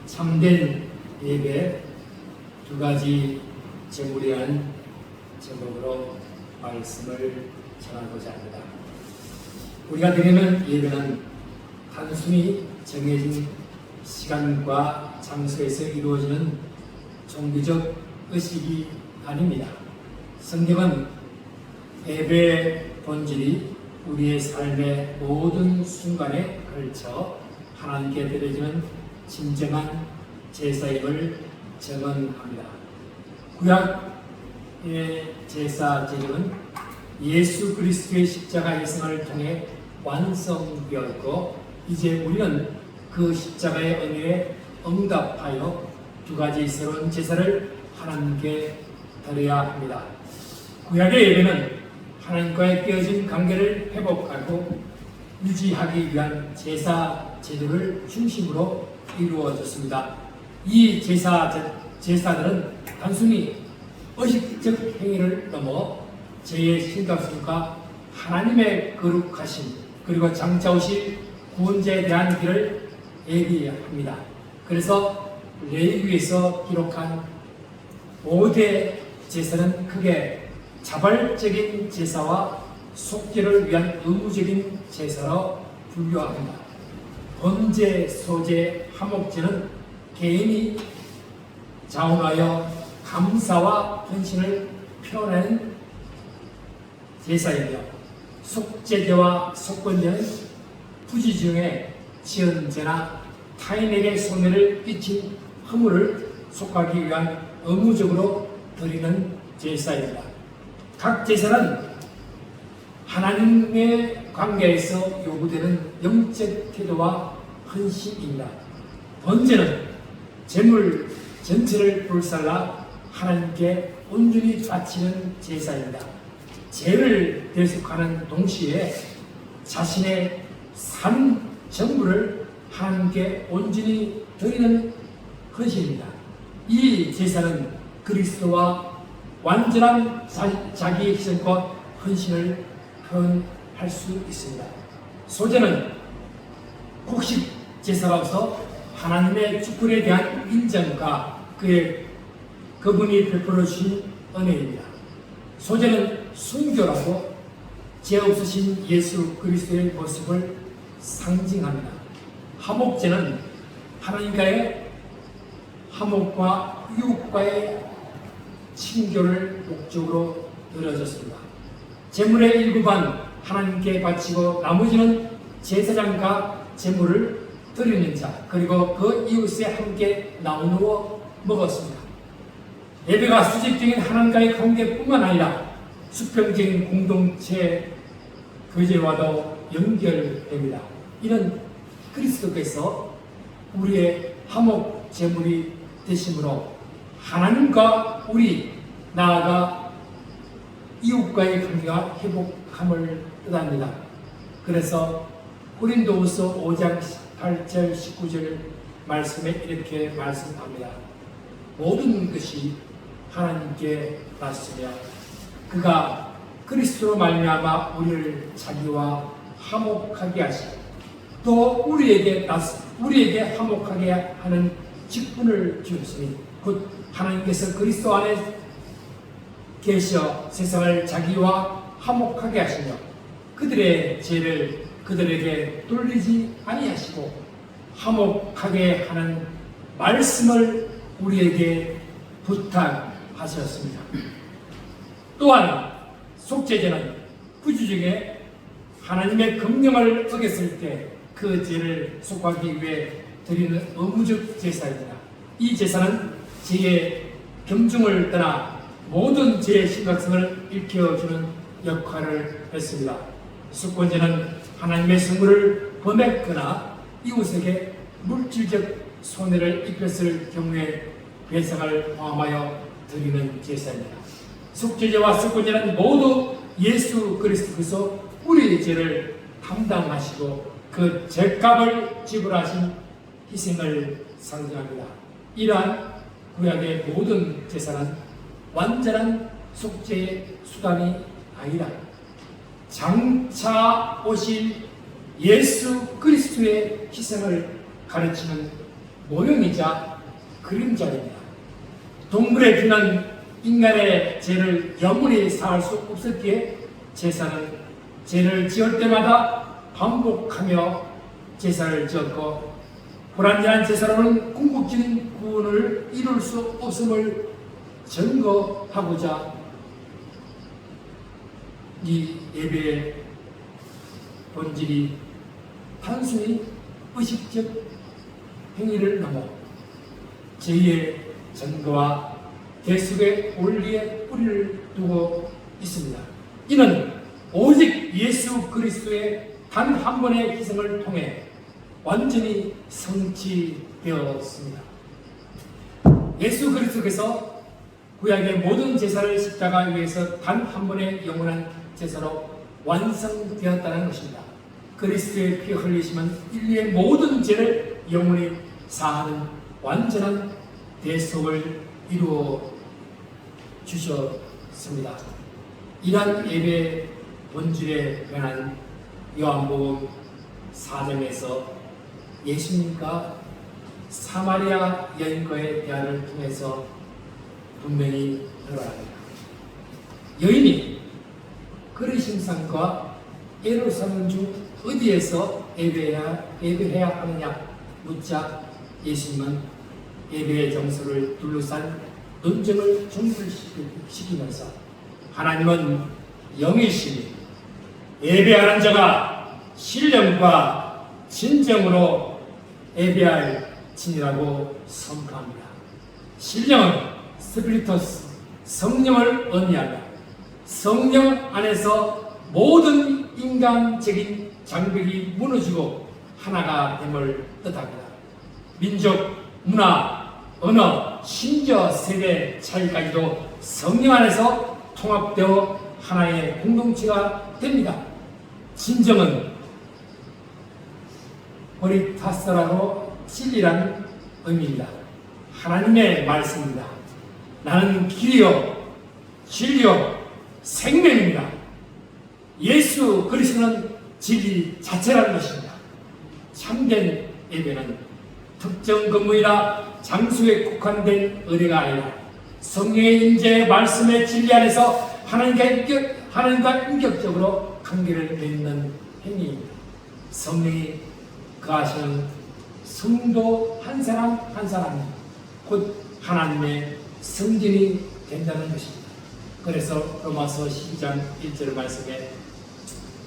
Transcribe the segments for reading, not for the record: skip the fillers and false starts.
참된 예배 두 가지 제물이라는 제목으로 말씀을 전하고자 합니다. 우리가 드리는 예배는 단순히 정해진 시간과 장소에서 이루어지는 종교적 의식이 아닙니다. 성경은 예배의 본질이 우리의 삶의 모든 순간에 걸쳐 하나님께 드려지는 진정한 제사임을 증언합니다. 구약의 제사 제도는 예수 그리스도의 십자가 희생을 통해 완성되었고, 이제 우리는 그 십자가의 은혜에 응답하여 두 가지 새로운 제사를 하나님께 드려야 합니다. 구약의 예배는 하나님과의 깨어진 관계를 회복하고 유지하기 위한 제사 제도를 중심으로 이루어졌습니다. 이 제사들은 단순히 의식적 행위를 넘어 죄의 심각성과 하나님의 거룩하심, 그리고 장차오실 구원자에 대한 길을 얘기합니다. 그래서 레위기에서 기록한 5대 제사는 크게 자발적인 제사와 속죄를 위한 의무적인 제사로 분류합니다. 번제, 소제, 화목제는 개인이 자원하여 감사와 헌신을 표현하는 제사이며, 속죄제와 속건제는 부지 중에 지은 죄나 타인에게 손해를 끼친 허물을 속하기 위한 의무적으로 드리는 제사입니다. 각 제사는 하나님의 관계에서 요구되는 영적 태도와 헌신입니다. 번제는 제물 전체를 불살라 하나님께 온전히 바치는 제사입니다. 죄를 대속하는 동시에 자신의 삶 전부를 하나님께 온전히 드리는 헌신입니다. 이 제사는 그리스도와 완전한 자기의 희생과 헌신을 표현할 수 있습니다. 소제는 곡식 제사로서 하나님의 주권에 대한 인정과 그분이 베풀어 주신 은혜입니다. 소제는 순교라고 죄 없으신 예수 그리스도의 모습을 상징합니다. 화목제는 하나님과의 화목과 이웃과의 친교를 목적으로 드려졌습니다. 제물의 일부만 하나님께 바치고 나머지는 제사장과 제물을 드리는 자, 그리고 그 이웃에 함께 나누어 먹었습니다. 예배가 수직적인 하나님과의 관계뿐만 아니라 수평적인 공동체 교제와도 연결됩니다. 이는 그리스도께서 우리의 화목 제물이 되심으로 하나님과 우리 나아가 이웃과의 관계가 회복함을 뜻합니다. 그래서 고린도후서 5장 18절 19절 말씀에 이렇게 말씀합니다. 모든 것이 하나님께 났으며 그가 그리스도로 말미암아 우리를 자기와 화목하게 하시고 또 우리에게 화목하게 하는 직분을 주셨으니 곧 하나님께서 그리스도 안에 계셔 세상을 자기와 화목하게 하시며 그들의 죄를 그들에게 돌리지 아니하시고 화목하게 하는 말씀을 우리에게 부탁하셨습니다. 또한 속죄제는 구주 중에 하나님의 금령을 어겼을 때 그 죄를 속하기 위해 드리는 의무적 제사입니다. 이 제사는 죄의 경중을 떠나 모든 죄의 심각성을 일깨워주는 역할을 했습니다. 속건제는 하나님의 성물을 범했거나 이웃에게 물질적 손해를 입혔을 경우에 배상을 포함하여 드리는 제사입니다. 속죄제와 속건제는 모두 예수 그리스도께서 우리의 죄를 담당하시고 그 죄값을 지불하신 희생을 상징합니다. 이러한 구약의 모든 제사는 완전한 속죄의 수단이 아니라 장차 오실 예수 그리스도의 희생을 가르치는 모형이자 그림자입니다. 동물의 피는 인간의 죄를 영원히 사할 수 없었기에 제사는 죄를 지을 때마다 반복하며 제사를 지었고, 불완전한 제사로는 궁극적인 구원을 이룰 수 없음을 증거하고자 이 예배의 본질이 단순히 의식적 행위를 넘어 죄의 전거와 대속의 원리에 뿌리를 두고 있습니다. 이는 오직 예수 그리스도의 단 한 번의 희생을 통해 완전히 성취되었습니다. 예수 그리스도께서 구약의 모든 제사를 십자가 위에서 단 한 번의 영원한 제사로 완성되었다는 것입니다. 그리스도의 피 흘리심은 인류의 모든 죄를 영원히 사하는 완전한 대속을 이루어 주셨습니다. 이러한 예배의 본질에 관한 요한복음 4장에서 예수님과 사마리아 여인과의 대화를 통해서 분명히 드러납니다. 여인이 그리심산과 예루살렘 중 어디에서 예배해야 하느냐 묻자 예수님은 예배의 정서를 둘러싼 논쟁을 종결시키면서 하나님은 영이시니 예배하는 자가 신령과 진정으로 예배할 진이라고 선포합니다. 신령은 스피리토스, 성령을 의미한다. 성령 안에서 모든 인간적인 장벽이 무너지고 하나가 됨을 뜻합니다. 민족, 문화, 언어, 심지어 세대 차이까지도 성령 안에서 통합되어 하나의 공동체가 됩니다. 진정은 보리타스라로 진리라는 의미입니다. 하나님의 말씀입니다. 나는 길이요 진리요 생명입니다. 예수 그리스도는 진리 자체라는 것입니다. 참된 예배는 특정 건물이나 장소에 국한된 의례가 아니라 성령의 인재 말씀의 진리 안에서 하나님과 인격적으로 관계를 맺는 행위입니다. 성령이 거하시는 성도 한 사람 한 사람이 곧 하나님의 성전이 된다는 것입니다. 그래서 로마서 12장 1절 말씀에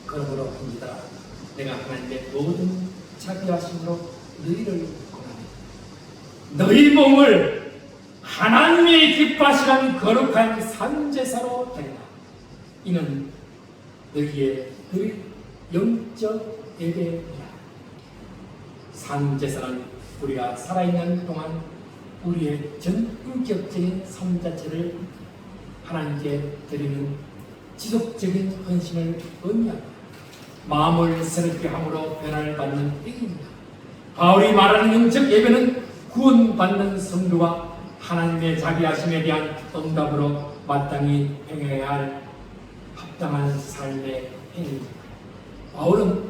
그러므로 합니다. 내가 하나님의 모든 자비하심으로 너희를 권하니 너희 몸을 하나님이 기뻐하시는 거룩한 산제사로 드리라. 이는 너희의 영적 예배이라. 산제사는 우리가 살아있는 동안 우리의 전인격적인 삶 자체를 하나님께 드리는 지속적인 헌신을 의미합니다. 마음을 새롭게 함으로 변화를 받는 행위입니다. 바울이 말하는 영적 예배는 구원받는 성도가 하나님의 자비하심에 대한 응답으로 마땅히 행해야 할 합당한 삶의 행위입니다. 바울은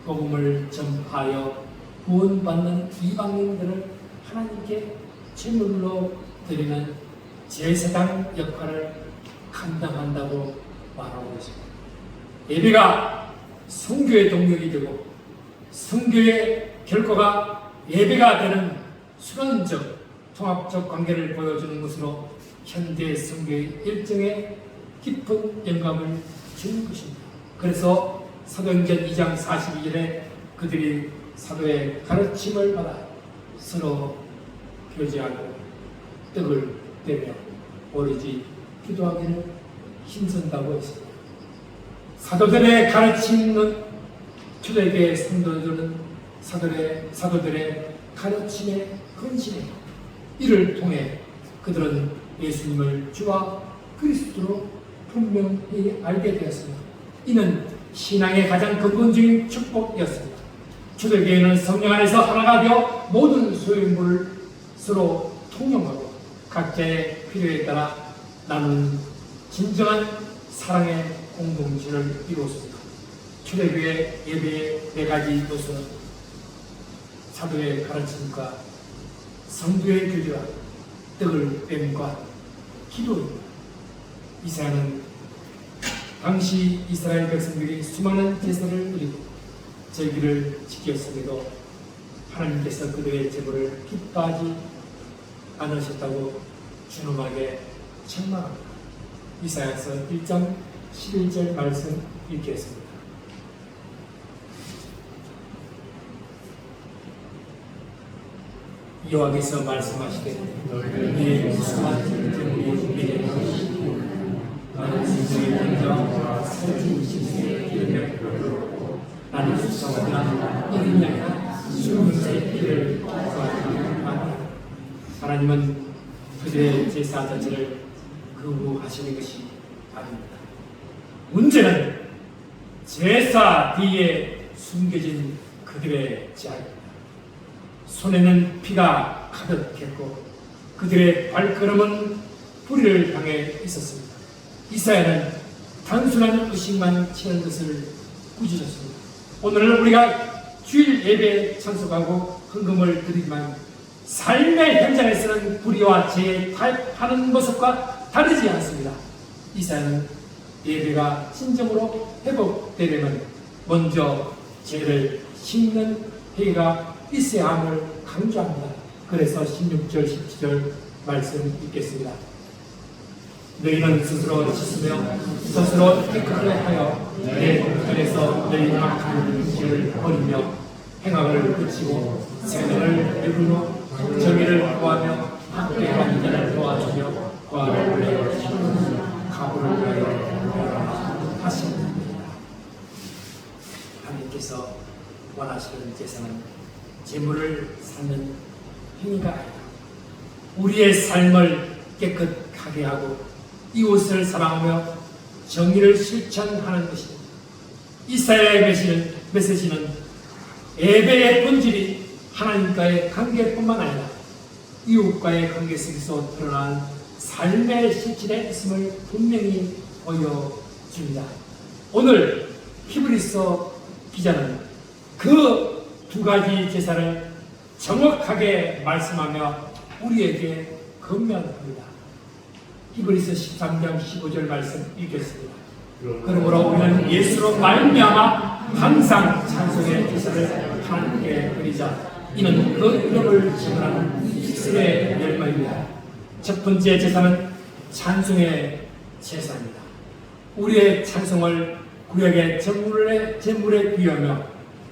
복음을 전파하여 구원받는 이방인들을 하나님께 제물로 드리는 제사장 역할을 감당한다고 말하고 있습니다. 예배가 선교의 동력이 되고 선교의 결과가 예배가 되는 순환적 통합적 관계를 보여주는 것으로 현대 선교의 일정에 깊은 영감을 주는 것입니다. 그래서 사도행전 2장 42절에 그들이 사도의 가르침을 받아 서로 교제하고 떡을 떼며 오로지 기도하기를 힘쓴다고 했습니다. 사도들의 가르침은 초대교회 성도들은 사도들의 가르침에 헌신해 이를 통해 그들은 예수님을 주와 그리스도로 분명히 알게 되었습니다. 이는 신앙의 가장 근본적인 축복이었습니다. 초대교회는 성령 안에서 하나가 되어 모든 소유물을 서로 통용하고 각자의 필요에 따라 나누는 진정한 사랑의 공동체를 이루었습니다. 초대교회 예배의 4가지 요소는 사도의 가르침과 성도의 교제와 떡을 뱀과 기도입니다. 이사야는 당시 이스라엘 백성들이 수많은 제사를 드리고 절기를 지켰음에도 하나님께서 그들의 제물을 기뻐하지 않으셨다고 준엄하게 책망합니다. 이사야서 1장 11절 말씀 읽겠습니다. 여호와께서 말씀하시되 너희의 무수한 제물이 내게 것이고 나는 진정에 먼저 새로운 신세의 기름에 불렀고 나는 수성하나 어린 양이나 수금새의 피를 구하리라. 하나님은 그들의 제사 자체를 거부하시는 것이 아닙니다. 문제는 제사 뒤에 숨겨진 그들의 죄악입니다. 손에는 피가 가득했고 그들의 발걸음은 불의를 향해 있었습니다. 이사야는 단순한 의식만 치는 것을 꾸짖었습니다. 오늘 우리가 주일 예배에 참석하고 헌금을 드리지만 삶의 현장에서는 불의와 죄에 타협하는 모습과 다르지 않습니다. 이사야는 예배가 진정으로 회복되려면 먼저 죄를 씻는 회개가 있어야 함을 강조합니다. 그래서 16절 17절 말씀 읽겠습니다. 너희는 스스로 씻으며 스스로 깨끗하게 하여 내 공간에서 너희 악한 죄를 버리며 행악을 그치고 생명을 이루며 정의를 구하며 함께 하는 자를 도와주며 과를 위하여 가부를 위하여 하십니다. 하나님께서 원하시는 제사는 재물을 쌓는 행위가 아니라 우리의 삶을 깨끗하게 하고 이웃을 사랑하며 정의를 실천하는 것입니다. 이사야의 메시지는 예배의 본질이 하나님과의 관계뿐만 아니라 이웃과의 관계 속에서 드러난 삶의 실질에 있음을 분명히 보여줍니다. 오늘 히브리서 기자는 그 두 가지 제사를 정확하게 말씀하며 우리에게 권면합니다. 히브리서 13장 15절 말씀 읽겠습니다. 그러므로 우리는 예수로 말미암아 항상 찬송의 제사를 하나님께 드리자. 이는 그 이름을 증언하는 이스라엘의 열매입니다. 첫 번째 제사는 찬송의 제사입니다. 우리의 찬송을 구약의 제물에 비하며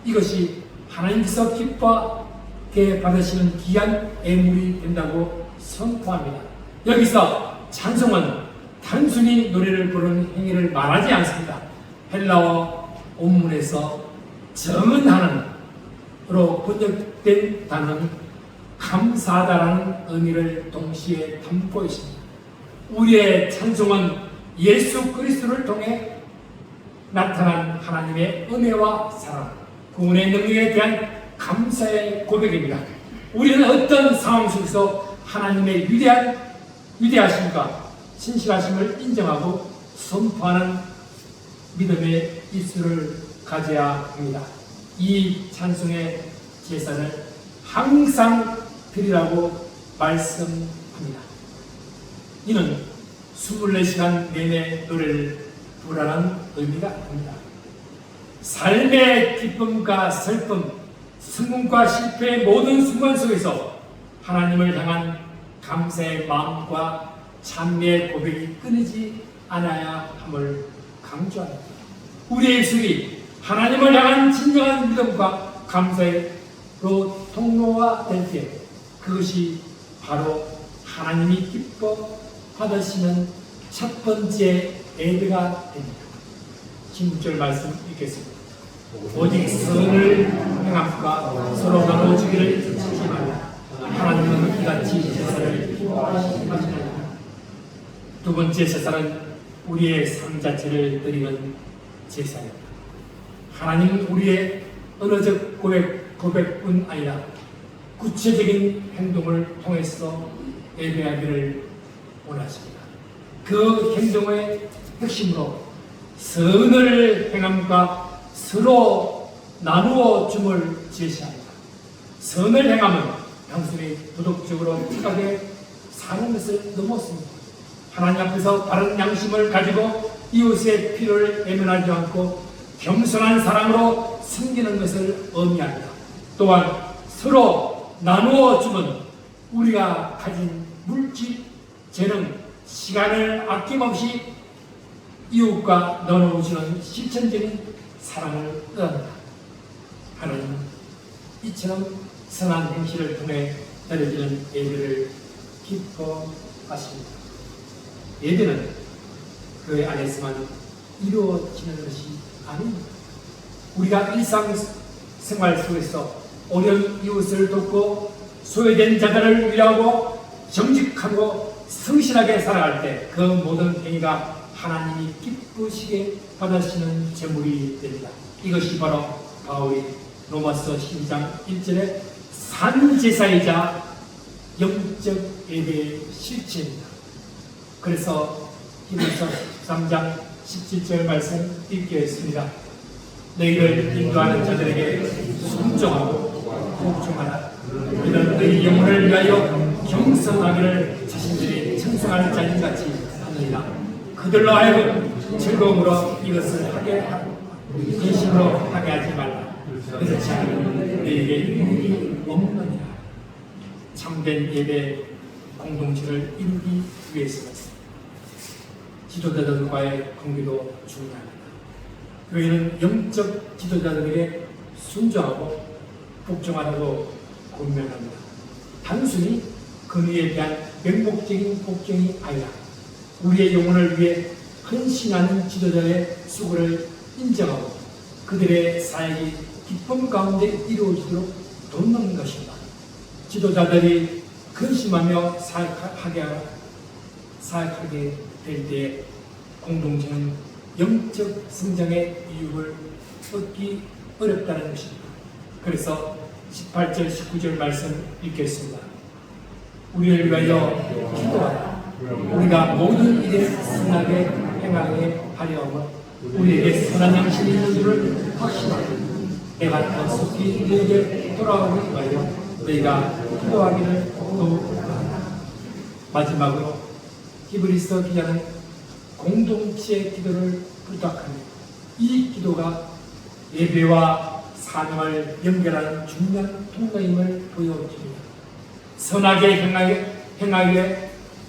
이것이 하나님께서 기뻐하게 받으시는 귀한 예물이 된다고 선포합니다. 여기서 찬송은 단순히 노래를 부르는 행위를 말하지 않습니다. 헬라어 원문에서 정은하는으로 번역된 단어는 감사하다라는 의미를 동시에 담고 있습니다. 우리의 찬송은 예수 그리스도를 통해 나타난 하나님의 은혜와 사랑, 구원의 능력에 대한 감사의 고백입니다. 우리는 어떤 상황 속에서 하나님의 위대하심과 신실하심을 인정하고 선포하는 믿음의 입술을 가져야 합니다. 이 찬송의 제사를 항상 드리라고 말씀합니다. 이는 24시간 내내 노래를 부르라는 의미가 아닙니다. 삶의 기쁨과 슬픔, 성공과 실패의 모든 순간 속에서 하나님을 향한 감사의 마음과 찬미의 고백이 끊이지 않아야 함을 강조합니다. 우리의 입술이 하나님을 향한 진정한 믿음과 감사로 통로화 될 때 그것이 바로 하나님이 기뻐 받으시는 첫 번째 예배가 됩니다. 16절 말씀 읽겠습니다. 오직 선을 행함과 서로 나눠주기를 잊지 말라. 하나님은 이같이 제사를 기뻐하시느니라. 두 번째 제사는 우리의 삶 자체를 드리는 제사입니다. 하나님은 우리의 언어적 고백뿐 아니라 구체적인 행동을 통해서 예배하기를 원하십니다. 그 행동의 핵심으로 선을 행함과 서로 나누어 줌을 제시합니다. 선을 행하면 단순히 도덕적으로 착하게 사는 것을 넘었습니다. 하나님 앞에서 바른 양심을 가지고 이웃의 필요를 외면하지 않고 겸손한 사랑으로 섬기는 것을 의미합니다. 또한 서로 나누어 주면 우리가 가진 물질, 재능, 시간을 아낌없이 이웃과 나누어주는 실천적인 사랑을 뜻합니다. 하나님은 이처럼 선한 행실을 통해 드려지는 예배를 기뻐하십니다. 예배는 교회 안에서만 이루어지는 것이 아닙니다. 우리가 일상생활 속에서 어려운 이웃을 돕고 소외된 자들을 위하고 정직하고 성실하게 살아갈 때 그 모든 행위가 하나님이 기쁘시게 받으시는 제물이 됩니다. 이것이 바로 바울이 로마서 12장 1절에 산제사이자 영적 예배의 실체입니다. 그래서 히브리서 13장 17절 말씀 읽겠습니다. 너희를 인도하는 자들에게 순종하고 복종하라. 이는 너희 영혼을 위하여 경성하기를 자신들이 청성하는 자인같이 하느니라. 그들로 하여금 즐거움으로 이것을 하게 하고 진심으로 하게 하지 말라. 그렇지 않으면 너희에게 유익이 없느니라. 참된 예배 공동체를 이루기 위해서는 지도자들과의 관계도 중요합니다. 교회는 영적 지도자들에게 순종하고 복종하라고 권면합니다. 단순히 근위에 대한 맹목적인 복종이 아니라 우리의 영혼을 위해 헌신하는 지도자의 수고를 인정하고 그들의 사역이 기쁨 가운데 이루어지도록 돕는 것입니다. 지도자들이 근심하며 사역하게 될 때에 공동체는 영적 성장의 이유를 얻기 어렵다는 것입니다. 그래서 18절 19절 말씀 읽겠습니다. 우리를 위하여 기도하라. 우리가 모든 일에 선하게 행하게 하려 하고 우리에게 선한 양심이 있는 줄을 확신하고 내가 더 속히 너에게 돌아오기 위하여 너희가 기도하기를 도와라. 마지막으로 히브리서 기자는 공동체의 기도를 부탁합니다. 이 기도가 예배와 사명을 연결하는 중요한 통로임을 보여줍니다. 선하게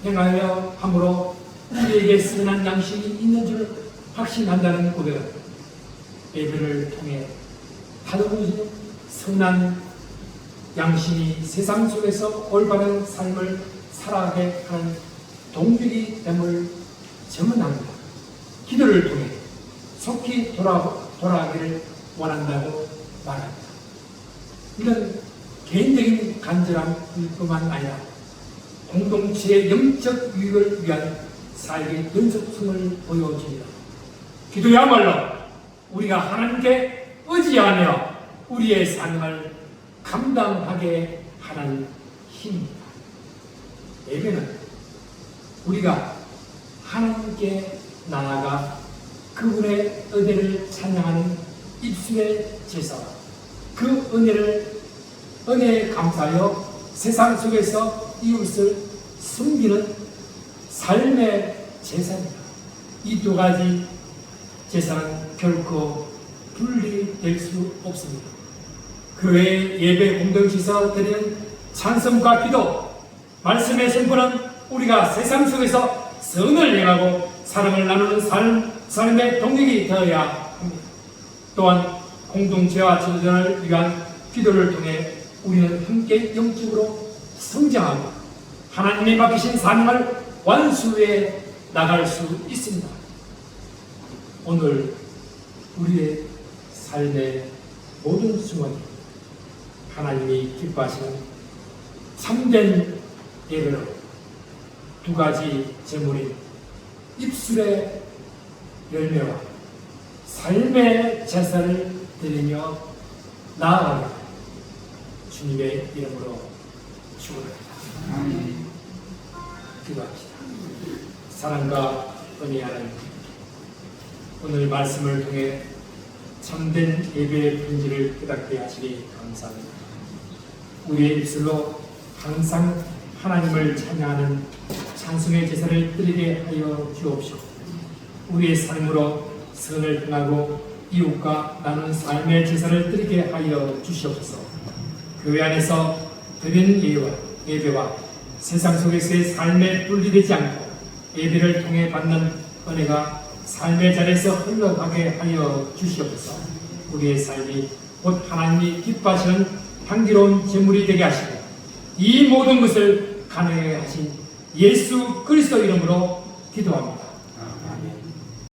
행하여 함으로 우리에게 선한 양심이 있는 줄 확신한다는 고백은 예배를 통해 다루어지는 선한 양심이 세상 속에서 올바른 삶을 살아가게 하는 동력이 됨을 증언합니다. 기도를 통해 속히 돌아가기를 원한다고 말합니다. 이런 개인적인 간절함일 뿐만 아니라 공동체의 영적 유익을 위한 사역의 연속성을 보여줍니다. 기도야말로 우리가 하나님께 의지하며 우리의 삶을 감당하게 하는 힘입니다. 예배는 우리가 하나님께 나아가 그분의 은혜를 찬양하는 입술의 제사와 그 은혜에 감사하여 세상 속에서 이웃을 섬기는 삶의 제사입니다. 이 두 가지 제사는 결코 분리될 수 없습니다. 교회 예배 공동체에서 드리는 찬송과 기도, 말씀의 선포는 우리가 세상 속에서 선을 행하고 사랑을 나누는 삶의 동력이 되어야 합니다. 또한 공동체와 지도자를 위한 기도를 통해 우리는 함께 영적으로 성장하고 하나님이 맡기신 사명을 완수해 나갈 수 있습니다. 오늘 우리의 삶의 모든 순간이 하나님이 기뻐하시는 참된 예배로 두 가지 제물인 입술의 열매와 삶의 제사를 드리며 나아가라. 주님의 이름으로 축원합니다. 기도합시다. 사랑과 은혜 하나님, 오늘 말씀을 통해 참된 예배의 본질을 깨닫게 하시니 감사합니다. 우리의 입술로 항상 하나님을 찬양하는 찬송의 제사를 드리게 하여 주옵시고 우리의 삶으로 선을 행하고 이웃과 나눈 삶의 제사를 드리게 하여 주시옵소서. 교회 안에서 드리는 예배와 세상 속에서의 삶에 분리되지 않고 예배를 통해 받는 은혜가 삶의 자리에서 흘러가게 하여 주시옵소서. 우리의 삶이 곧 하나님이 기뻐하시는 향기로운 제물이 되게 하시고 이 모든 것을 가능하게 하신 예수 그리스도 이름으로 기도합니다.